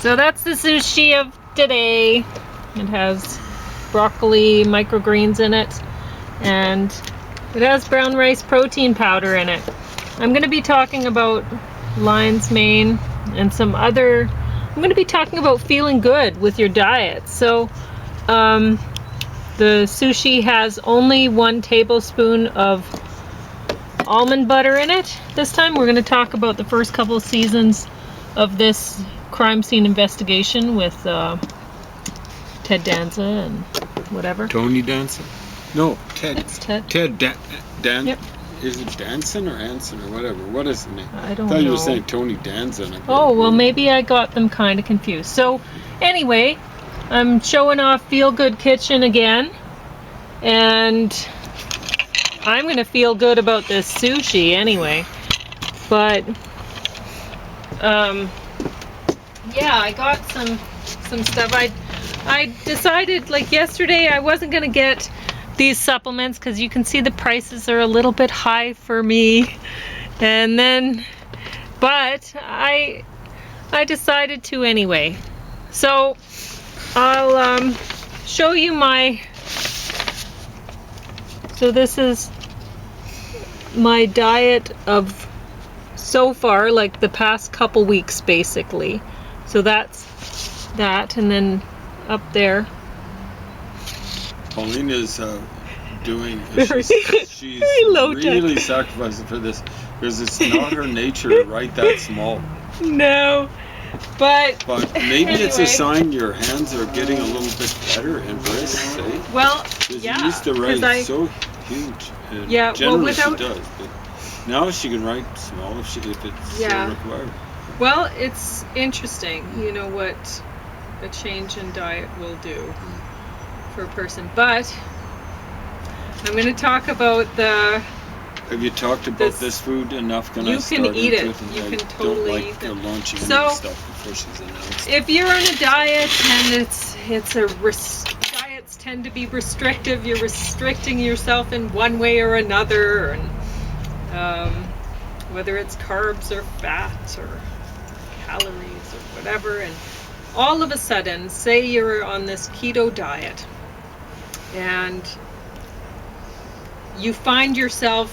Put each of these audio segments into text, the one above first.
So that's the sushi of today. It has broccoli, microgreens in it, and it has brown rice protein powder in it. I'm going to be talking about lion's mane and some other, I'm going to be talking about feeling good with your diet. So the sushi has only 1 tablespoon of almond butter in it. This time we're going to talk about the first couple of seasons of this crime scene investigation with Ted Danson and whatever. Tony Danson? No, Ted. It's Ted. Ted Dan. Yep. Is it Danson or Anson or whatever? What is the name? I don't thought know. you were saying Tony Danson. Oh, well, maybe I got them kind of confused. So, anyway, I'm showing off Feel Good Kitchen again. And I'm going to feel good about this sushi anyway. But, yeah, I got some stuff. I decided, like yesterday, I wasn't going to get these supplements because you can see the prices are a little bit high for me. And then, but I decided to anyway. So I'll show you my, so this is my diet of so far, like the past couple weeks basically. So that's that, and then up there. Pauline is doing, she's low really tech. sacrificing for this because it's not her nature to write that small. No, but maybe anyway. It's a sign your hands are getting a little bit better and wrists, eh? Well, yeah, you used to write so huge. And yeah, generally well, without, she does, but now she can write small if it's so required. Well, it's interesting, you know, what a change in diet will do for a person. But I'm going to talk about the. Have you talked about this food enough? Can you I start can eat into it. You I can totally don't like eat it. launching So, into stuff before she's announced. if you're on a diet and diets tend to be restrictive, you're restricting yourself in one way or another, and whether it's carbs or fats or calories or whatever, and all of a sudden, say you're on this keto diet and you find yourself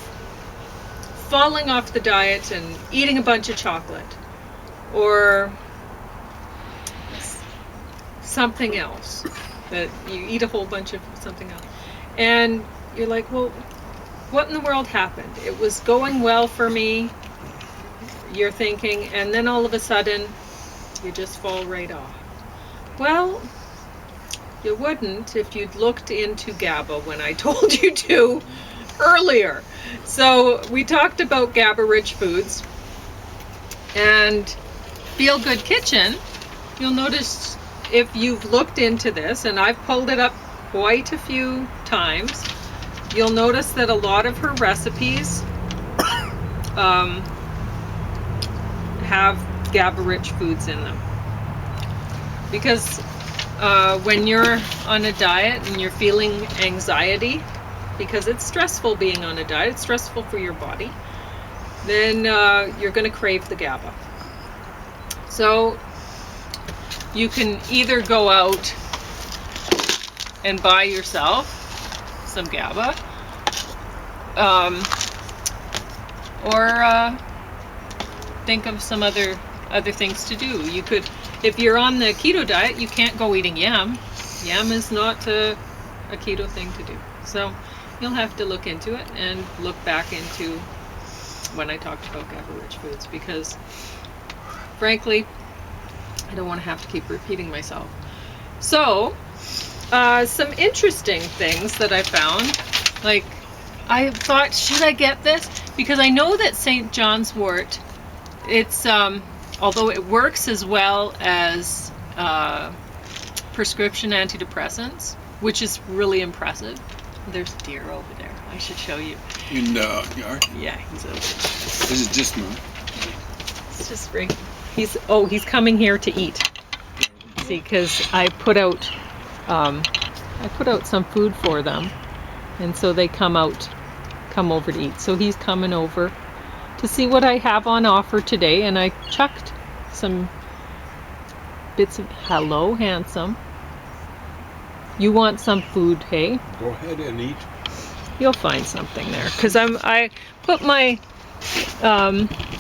falling off the diet and eating a bunch of chocolate or something else, that you eat a whole bunch of something else, and you're like, well, what in the world happened? It was going well for me, you're thinking, and then all of a sudden you just fall right off. Well, you wouldn't if you'd looked into GABA when I told you to earlier. So we talked about GABA-rich foods, and Feel Good Kitchen, you'll notice if you've looked into this, and I've pulled it up quite a few times, you'll notice that a lot of her recipes have GABA-rich foods in them. Because when you're on a diet and you're feeling anxiety, because it's stressful being on a diet, it's stressful for your body, then you're going to crave the GABA. So you can either go out and buy yourself some GABA, or think of some other things to do. You could, if you're on the keto diet, you can't go eating yam. Yam is not a keto thing to do. So you'll have to look into it and look back into when I talked about GABA-rich foods, because frankly, I don't want to have to keep repeating myself. So some interesting things that I found, like I thought, should I get this? Because I know that St. John's Wort, it's although it works as well as prescription antidepressants, which is really impressive. There's a deer over there. I should show you. In the yard? Yeah, he's over there. Is it just moon? It's just right. He's coming here to eat. See, because I put out some food for them, and so they come over to eat. So he's coming over to see what I have on offer today, and I chucked some bits of... Hello, handsome. You want some food, hey? Go ahead and eat. You'll find something there. Because I put my...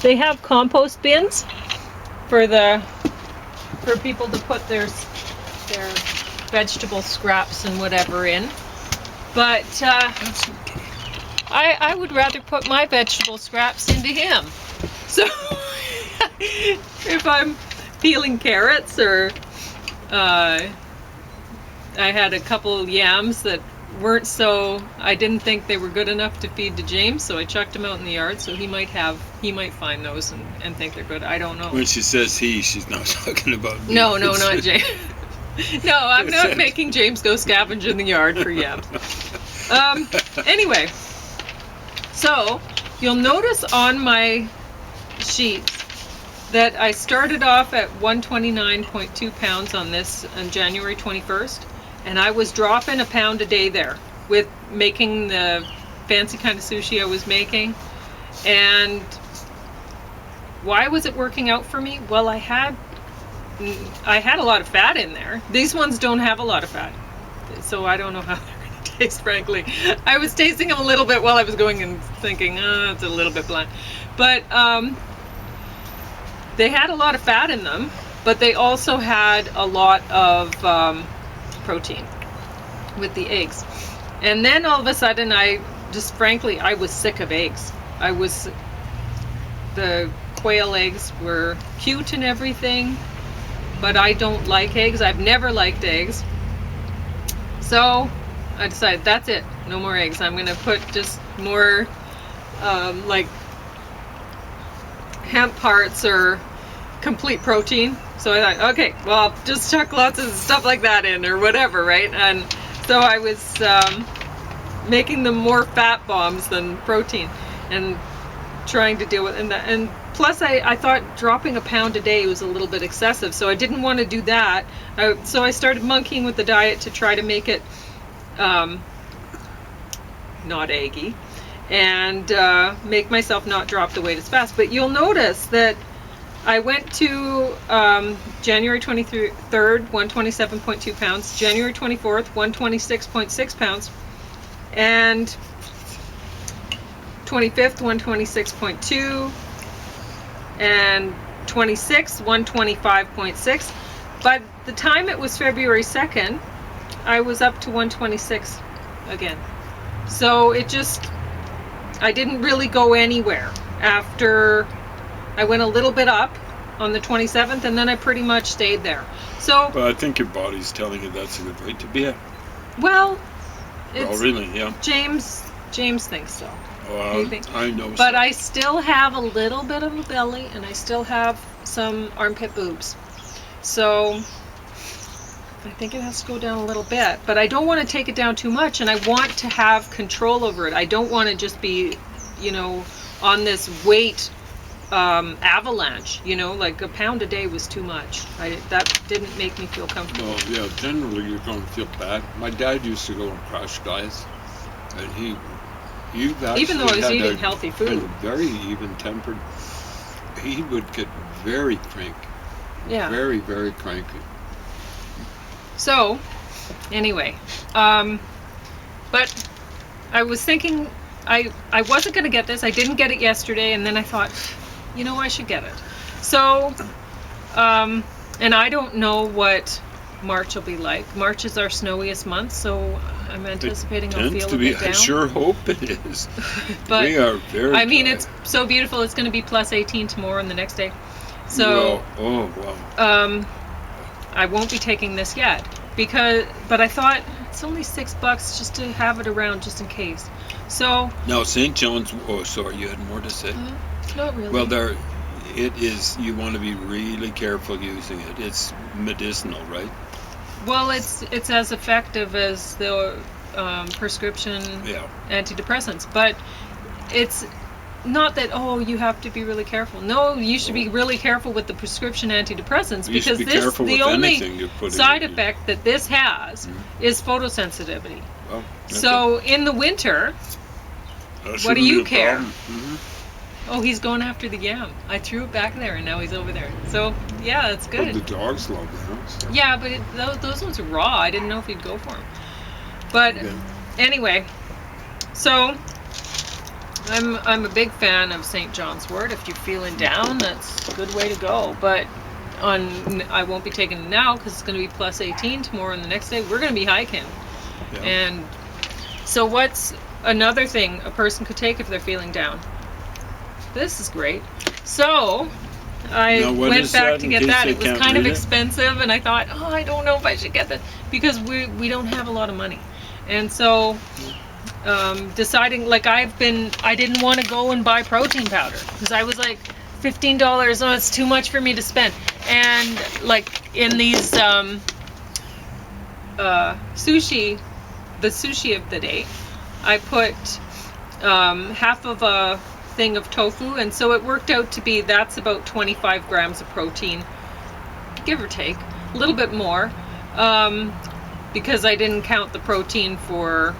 they have compost bins for people to put their vegetable scraps and whatever in. But I would rather put my vegetable scraps into him. So if I'm peeling carrots, or I had a couple yams that weren't I didn't think they were good enough to feed to James, so I chucked them out in the yard, so he might find those and think they're good. I don't know. When she says he, she's not talking about me. No, not James. No, I'm not making James go scavenge in the yard for yams. Anyway, so you'll notice on my sheets that I started off at 129.2 pounds on this on January 21st, and I was dropping a pound a day there with making the fancy kind of sushi I was making. And why was it working out for me? Well, I had a lot of fat in there. These ones don't have a lot of fat, so I don't know how they're going to taste, frankly. I was tasting them a little bit while I was going and thinking, it's a little bit bland. But they had a lot of fat in them, but they also had a lot of protein with the eggs. And then all of a sudden, I was sick of eggs. The quail eggs were cute and everything, but I don't like eggs. I've never liked eggs. So I decided, that's it, no more eggs. I'm gonna put just more like hemp parts or complete protein. So I thought, okay, well, I'll just chuck lots of stuff like that in or whatever, right? And so I was making them more fat bombs than protein and trying to deal with that. And plus I thought dropping a pound a day was a little bit excessive, so I didn't want to do that. So I started monkeying with the diet to try to make it not eggy and make myself not drop the weight as fast. But you'll notice that I went to January 23rd, 127.2 pounds, January 24th, 126.6 pounds, and 25th, 126.2, and 26th, 125.6. By the time it was February 2nd, I was up to 126 again. So I didn't really go anywhere after. I went a little bit up on the 27th, and then I pretty much stayed there. So. But I think your body's telling you that's a good weight to be at. Well, really, yeah. James thinks so. I know. But I still have a little bit of a belly, and I still have some armpit boobs. So I think it has to go down a little bit. But I don't want to take it down too much, and I want to have control over it. I don't want to just be, on this weight avalanche, like a pound a day was too much. That didn't make me feel comfortable. Well, yeah, generally you're going to feel bad. My dad used to go on crash diets, and he even though I was eating healthy food, very even-tempered, he would get very cranky. Yeah. Very, very cranky. So, anyway, but I was thinking I wasn't going to get this. I didn't get it yesterday, and then I thought, I should get it. So, and I don't know what March will be like. March is our snowiest month, so I'm anticipating I'll feel a bit down. I sure hope it is. But we are very dry. it's so beautiful. It's going to be plus 18 tomorrow and the next day. So, wow. I won't be taking this yet but I thought it's only $6 just to have it around just in case. So. Now, St. John's. Oh, sorry, you had more to say. Not really. Well, it is. You want to be really careful using it. It's medicinal, right? Well, it's as effective as the prescription antidepressants, but it's not that you have to be really careful. No, you should be really careful with the prescription antidepressants because the only side effect that this has is photosensitivity. Well, so in the winter, what do you care? Oh, he's going after the yam. I threw it back there, and now he's over there. So, yeah, that's But good. the dogs love them. So. Yeah, but those ones are raw. I didn't know if he'd go for them. But Okay. anyway, so I'm a big fan of St. John's Wort. If you're feeling down, that's a good way to go. But I won't be taking it now because it's going to be plus 18 tomorrow, and the next day we're going to be hiking. Yeah. And so what's another thing a person could take if they're feeling down? This is great. So I Now, what went is back that to in get case that. they It was can't kind of read it? expensive, and I thought, oh, I don't know if I should get that because we don't have a lot of money. And so deciding, like I didn't want to go and buy protein powder because I was like, $15, oh, it's too much for me to spend. And like in these sushi, the sushi of the day, I put half of a thing of tofu, and so it worked out to be that's about 25 grams of protein, give or take, a little bit more, because I didn't count the protein for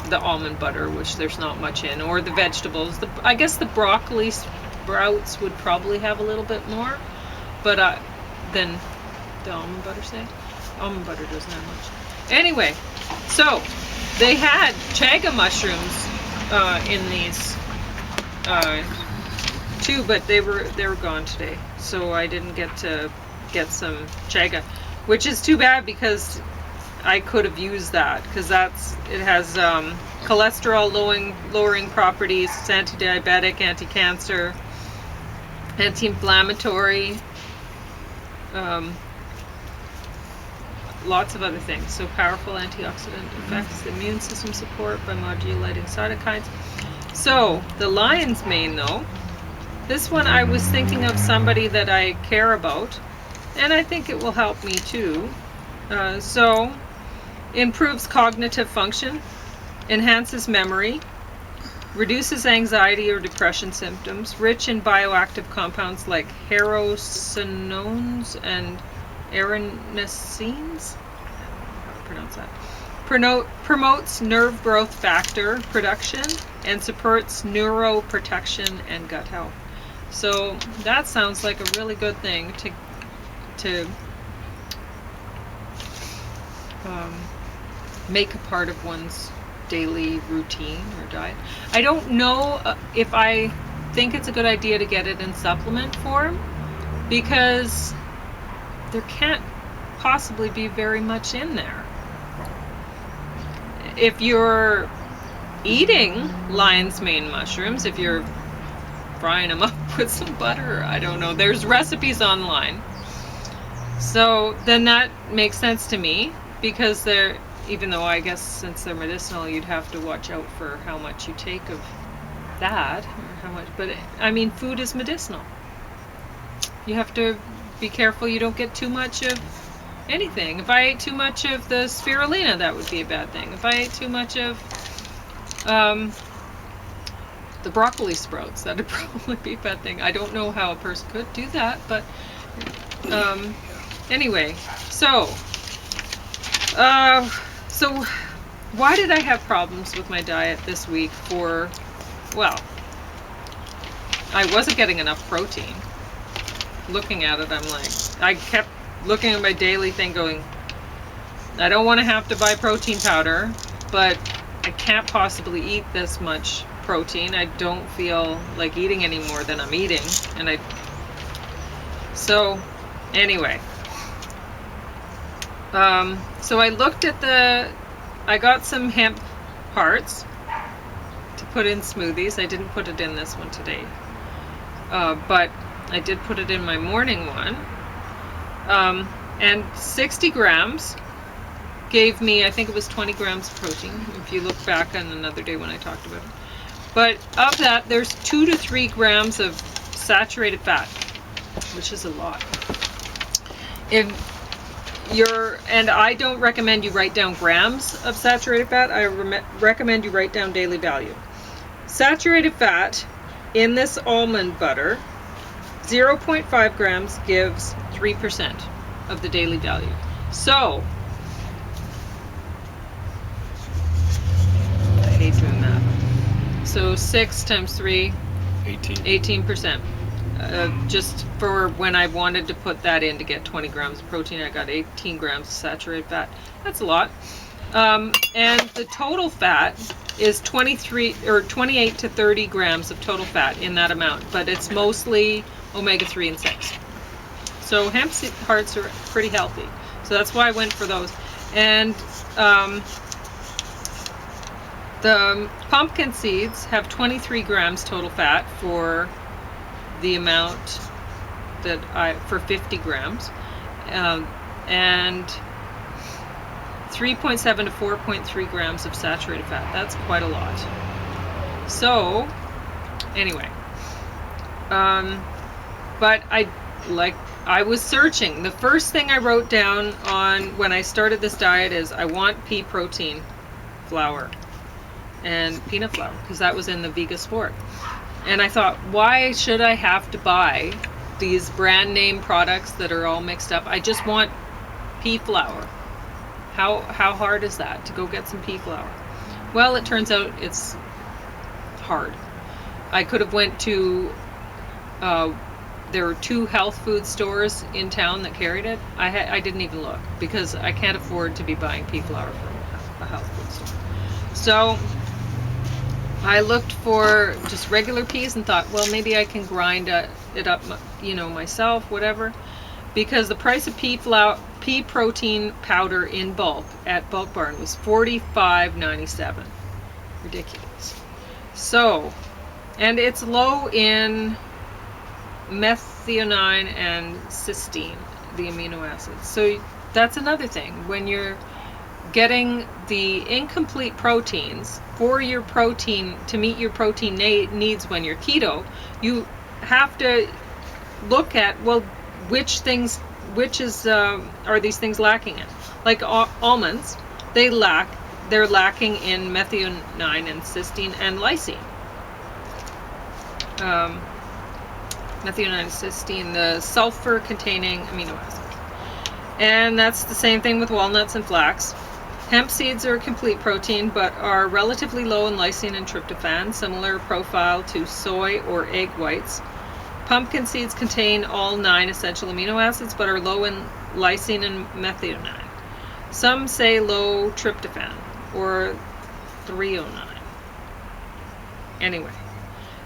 the almond butter, which there's not much in, or the vegetables. I guess the broccoli sprouts would probably have a little bit more, but than the almond butter, say. Almond butter doesn't have much. Anyway, so they had chaga mushrooms in these too, but they were gone today, so I didn't get to get some chaga, which is too bad because I could have used that because it has cholesterol lowering properties, it's anti-diabetic, anti-cancer, anti-inflammatory, lots of other things. So powerful antioxidant effects, the immune system support by modulating cytokines. So the lion's mane, though, this one I was thinking of somebody that I care about, and I think it will help me too. So improves cognitive function, enhances memory, reduces anxiety or depression symptoms, rich in bioactive compounds like herosinones and arenosines. How to pronounce that? Promotes nerve growth factor production and supports neuroprotection and gut health. So that sounds like a really good thing to make a part of one's daily routine or diet. I don't know if I think it's a good idea to get it in supplement form because there can't possibly be very much in there. If you're eating lion's mane mushrooms, if you're frying them up with some butter, I don't know, there's recipes online. So then that makes sense to me because even though I guess since they're medicinal, you'd have to watch out for how much you take of that, or how much, but I mean, food is medicinal. You have to be careful you don't get too much of anything. If I ate too much of the spirulina, that would be a bad thing. If I ate too much of the broccoli sprouts, that would probably be a bad thing. I don't know how a person could do that, but anyway, so why did I have problems with my diet this week? Well, I wasn't getting enough protein. Looking at it, I'm like, I kept looking at my daily thing going, I don't want to have to buy protein powder, but I can't possibly eat this much protein. I don't feel like eating any more than I'm eating. So anyway, so I looked at I got some hemp hearts to put in smoothies. I didn't put it in this one today, but I did put it in my morning one. And 60 grams gave me, I think it was 20 grams of protein, if you look back on another day when I talked about it. But of that, there's 2 to 3 grams of saturated fat, which is a lot. And I don't recommend you write down grams of saturated fat. I recommend you write down daily value. Saturated fat in this almond butter, 0.5 grams gives 3% of the daily value. So, I hate doing that. So 6 times 3, 18%. Just for when I wanted to put that in to get 20 grams of protein, I got 18 grams of saturated fat. That's a lot. And the total fat is 28 to 30 grams of total fat in that amount, but it's mostly omega-3 and 6. So hemp hearts are pretty healthy. So that's why I went for those. And the pumpkin seeds have 23 grams total fat for the amount for 50 grams. And 3.7 to 4.3 grams of saturated fat. That's quite a lot. So, anyway. But I was searching. The first thing I wrote down on when I started this diet is I want pea protein flour and peanut flour, because that was in the Wort. And I thought, why should I have to buy these brand name products that are all mixed up? I just want pea flour. How hard is that to go get some pea flour? Well, it turns out it's hard. I could have went to there were 2 health food stores in town that carried it. I didn't even look, because I can't afford to be buying pea flour from a health food store. So I looked for just regular peas and thought, well, maybe I can grind it up, myself, whatever. Because the price of pea protein powder in bulk at Bulk Barn was $45.97. Ridiculous. So, and it's low in methionine and cysteine, the amino acids. So that's another thing. When you're getting the incomplete proteins for your protein, to meet your protein needs when you're keto, you have to look at, well, which are these things lacking in? Like almonds, they're lacking in methionine and cysteine and lysine. Methionine and cysteine, the sulfur-containing amino acid. And that's the same thing with walnuts and flax. Hemp seeds are a complete protein, but are relatively low in lysine and tryptophan, similar profile to soy or egg whites. Pumpkin seeds contain all 9 essential amino acids, but are low in lysine and methionine. Some say low tryptophan, or 309. Anyway,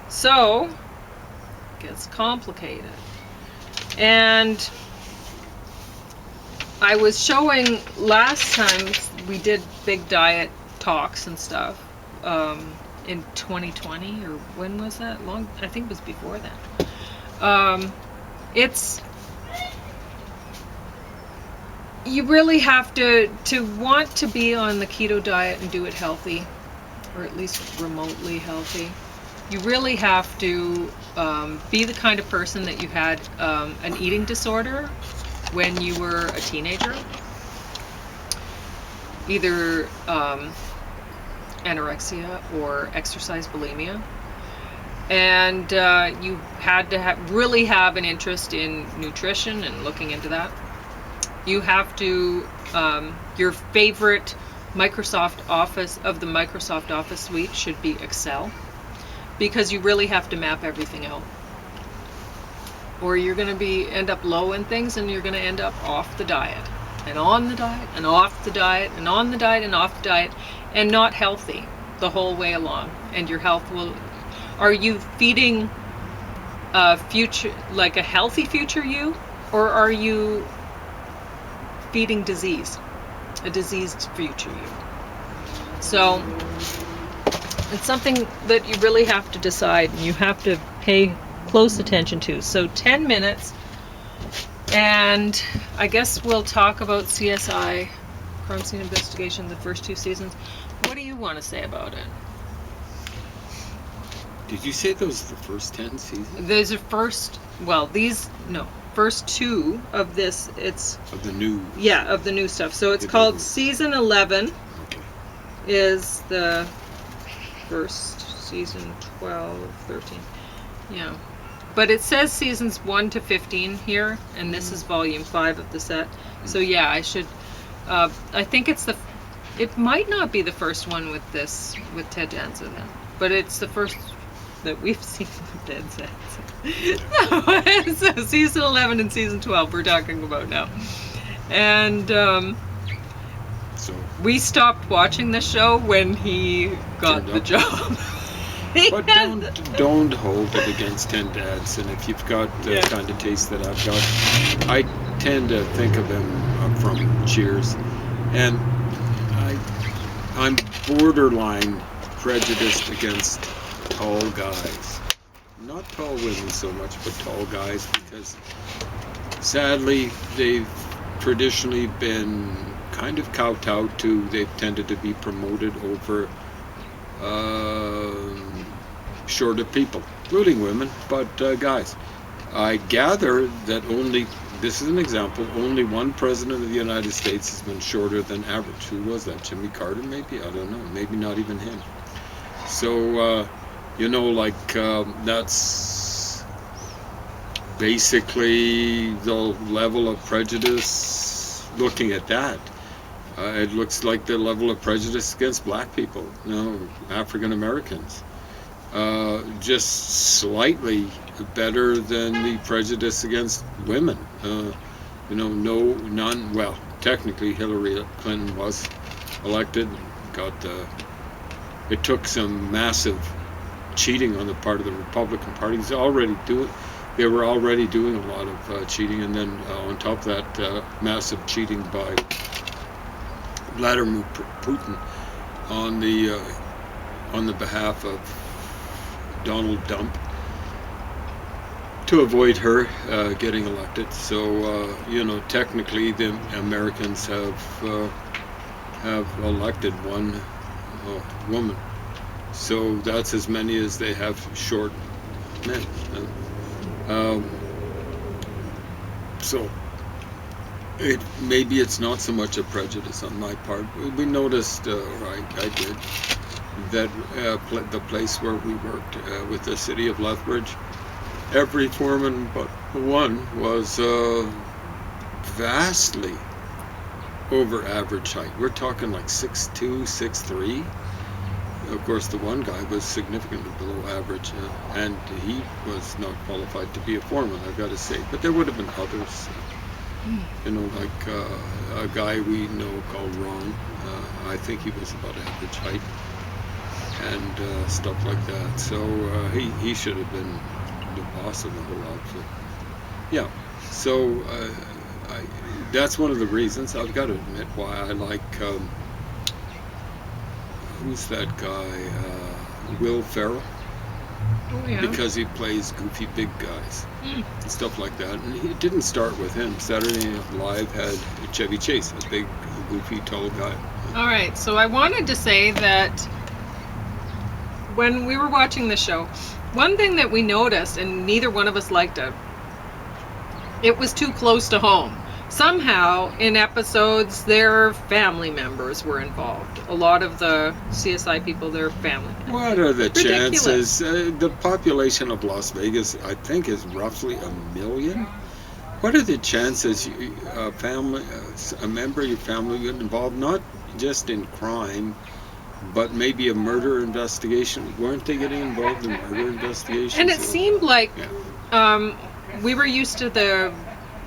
so it gets complicated. And I was showing last time we did big diet talks and stuff in 2020, or when was that? I think it was before then. You really have to want to be on the keto diet and do it healthy, or at least remotely healthy. You really have to be the kind of person that you had an eating disorder when you were a teenager, either anorexia or exercise bulimia. And you had to really have an interest in nutrition and looking into that. You have to, your favorite Microsoft Office suite should be Excel, because you really have to map everything out. Or you're going to end up low in things, and you're going to end up off the diet, and on the diet, and off the diet, and on the diet, and off the diet, and not healthy the whole way along. And your health will... Are you feeding a future, like a healthy future you, or are you feeding disease, a diseased future you? So it's something that you really have to decide, and you have to pay close attention to. So 10 minutes, and I guess we'll talk about CSI, Crime Scene Investigation, the first 2 seasons. What do you want to say about it? Did you say those were the first 10 seasons? These are first 2 of this. It's of the new. Yeah, of the new stuff. So it's called season 11. Okay. Is the first season, 12, 13. Yeah. But it says seasons 1 to 15 here, and this is volume 5 of the set. So yeah, I should. I think it might not be the first one with Ted Danson then, but it's the first that we've seen Dead Sets. So season 11 and season 12 we're talking about now. And So, we stopped watching the show when he got Turned the up. job. but don't hold it against 10 dads. And if you've got the Yeah. kind of taste that I've got, I tend to think of him from Cheers, and I'm borderline prejudiced against tall guys. Not tall women so much, but tall guys, because sadly they've traditionally been kind of kowtowed to. They've tended to be promoted over shorter people, including women, but guys. I gather that this is an example, only one president of the United States has been shorter than average. Who was that? Jimmy Carter, maybe? I don't know. Maybe not even him. So, that's basically the level of prejudice. Looking at that, it looks like the level of prejudice against black people, African Americans. Just slightly better than the prejudice against women. None. Well, technically, Hillary Clinton was elected. It took some massive cheating on the part of the Republican Party. They were already doing a lot of cheating, and then on top of that, massive cheating by Vladimir Putin on the behalf of Donald Trump to avoid her getting elected. So technically, the Americans have elected one woman. So that's as many as they have short men. So maybe it's not so much a prejudice on my part. We noticed, I did, that the place where we worked with the city of Lethbridge, every foreman but one was vastly over average height. We're talking like 6'2", 6'3". Of course, the one guy was significantly below average, and he was not qualified to be a foreman, I've got to say. But there would have been others, like a guy we know called Ron. I think he was about average height, and stuff like that. So he should have been the boss of the whole outfit. Yeah. So that's one of the reasons, I've got to admit, why I like. Who's that guy? Will Ferrell. Oh, yeah. Because he plays goofy big guys and stuff like that. And it didn't start with him. Saturday Night Live had Chevy Chase, a big, goofy, tall guy. All right, so I wanted to say that when we were watching the show, one thing that we noticed, and neither one of us liked it was too close to home. Somehow, in episodes, their family members were involved. A lot of the CSI people, their family members. What are the Ridiculous. chances? The population of Las Vegas, I think, is roughly 1 million. What are the chances a member of your family get involved, not just in crime, but maybe a murder investigation? Weren't they getting involved in murder investigations? And it seemed like Yeah. we were used to the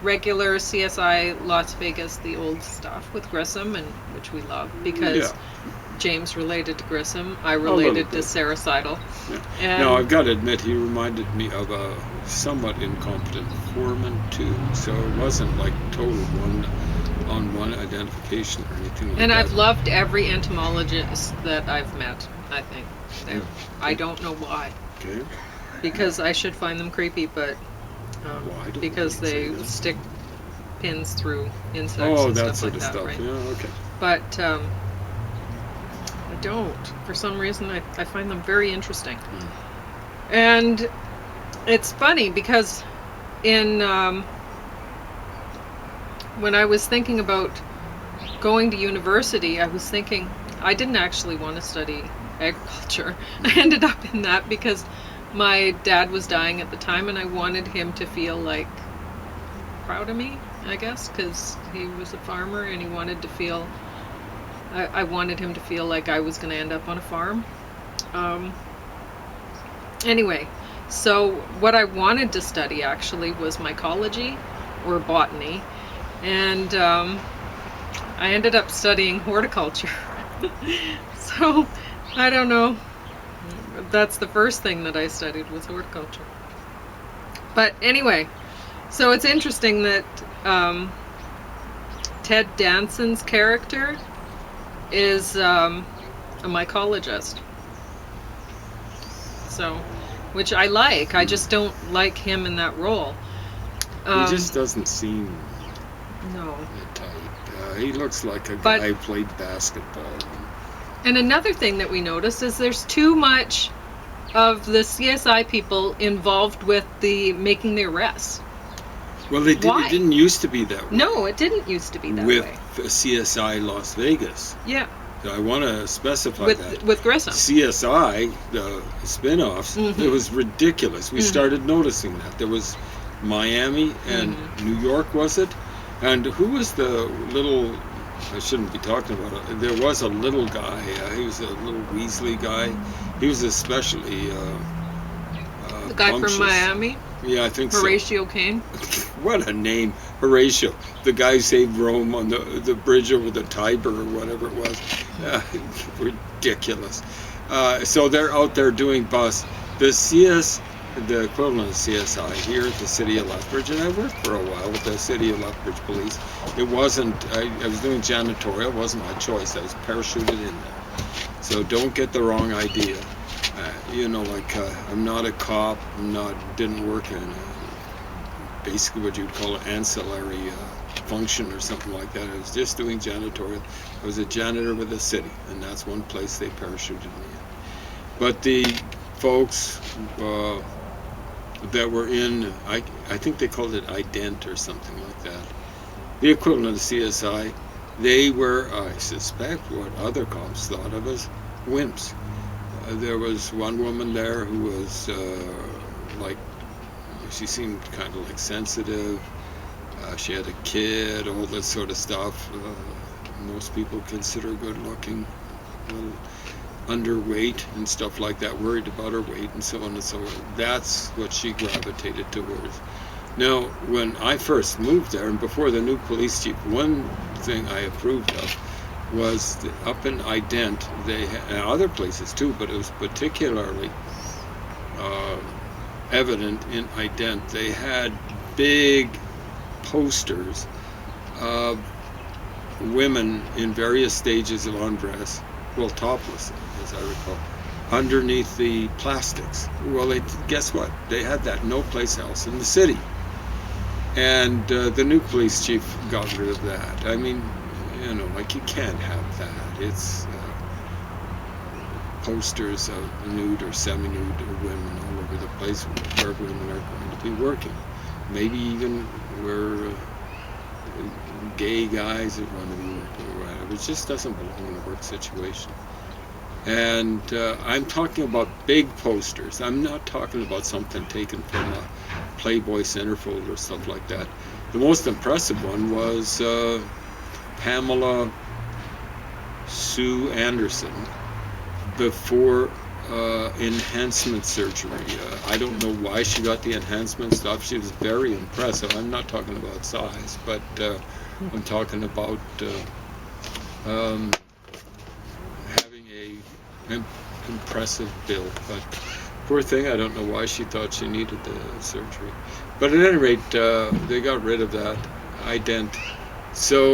regular CSI Las Vegas, the old stuff with Grissom, and which we love because James related to Grissom. I related to Sarah Seidel. Yeah. And Now, I've got to admit, he reminded me of a somewhat incompetent foreman, too. So it wasn't like total one-on-one identification or anything like that. And I've loved every entomologist that I've met, I think. I don't know why. Okay. Because I should find them creepy, but Why don't because you say they that? stick pins through insects Oh, and that stuff sort like of that, stuff. right? Yeah, okay. But I don't. For some reason, I find them very interesting. And it's funny because when I was thinking about going to university, I was thinking I didn't actually want to study agriculture. I ended up in that because my dad was dying at the time, and I wanted him to feel like proud of me, I guess, because he was a farmer, and he wanted to feel. I wanted him to feel like I was going to end up on a farm. Anyway, so what I wanted to study actually was mycology or botany, and I ended up studying horticulture. So I don't know. That's the first thing that I studied was horticulture. But anyway, so it's interesting that Ted Danson's character is a mycologist. So, which I like. I just don't like him in that role. He just doesn't seem no. the type. He looks like a guy who played basketball. And another thing that we noticed is there's too much of the CSI people involved with the making the arrests. Well, it didn't used to be that way. No, it didn't used to be that with way. With CSI Las Vegas. Yeah. I want to specify that. With Grissom. CSI, the spin-offs, it was ridiculous. We started noticing that. There was Miami and New York, was it? And who was the little... I shouldn't be talking about it. There was a little guy. He was a little Weasley guy. He was especially the guy bumptious. From Miami? Yeah, I think Horatio Kane? What a name. Horatio. The guy who saved Rome on the bridge over the Tiber or whatever it was. Ridiculous. So they're out there doing busts. The equivalent of CSI here at the City of Lethbridge, and I worked for a while with the City of Lethbridge Police. It wasn't, I was doing janitorial, it wasn't my choice. I was parachuted in there. So don't get the wrong idea. I'm not a cop, didn't work in basically what you'd call an ancillary function or something like that. I was just doing janitorial. I was a janitor with the city, and that's one place they parachuted me in. But the folks that were in, I think they called it ident or something like that, the equivalent of the CSI, they were, I suspect, what other cops thought of as wimps. There was one woman there who was she seemed kind of like sensitive. She had a kid, all this sort of stuff. Most people consider good looking, a little underweight and stuff like that, worried about her weight and so on and so on. That's what she gravitated towards. Now, when I first moved there, and before the new police chief, one thing I approved of was up in Ident, they had, and other places too, but it was particularly evident in Ident, they had big posters of women in various stages of undress, well, topless, as I recall, underneath the plastics. Well, guess what? They had that no place else in the city. And the new police chief got rid of that. I mean, you can't have that. It's posters of nude or semi-nude women all over the place where women are going to be working. Maybe even where gay guys are going to be working or whatever. It just doesn't belong in a work situation. And I'm talking about big posters. I'm not talking about something taken from a Playboy centerfold or stuff like that. The most impressive one was Pamela Sue Anderson before enhancement surgery. I don't know why she got the enhancement stuff. She was very impressive. I'm not talking about size, but I'm talking about having a impressive build. But poor thing, I don't know why she thought she needed the surgery. But at any rate, they got rid of that ident. So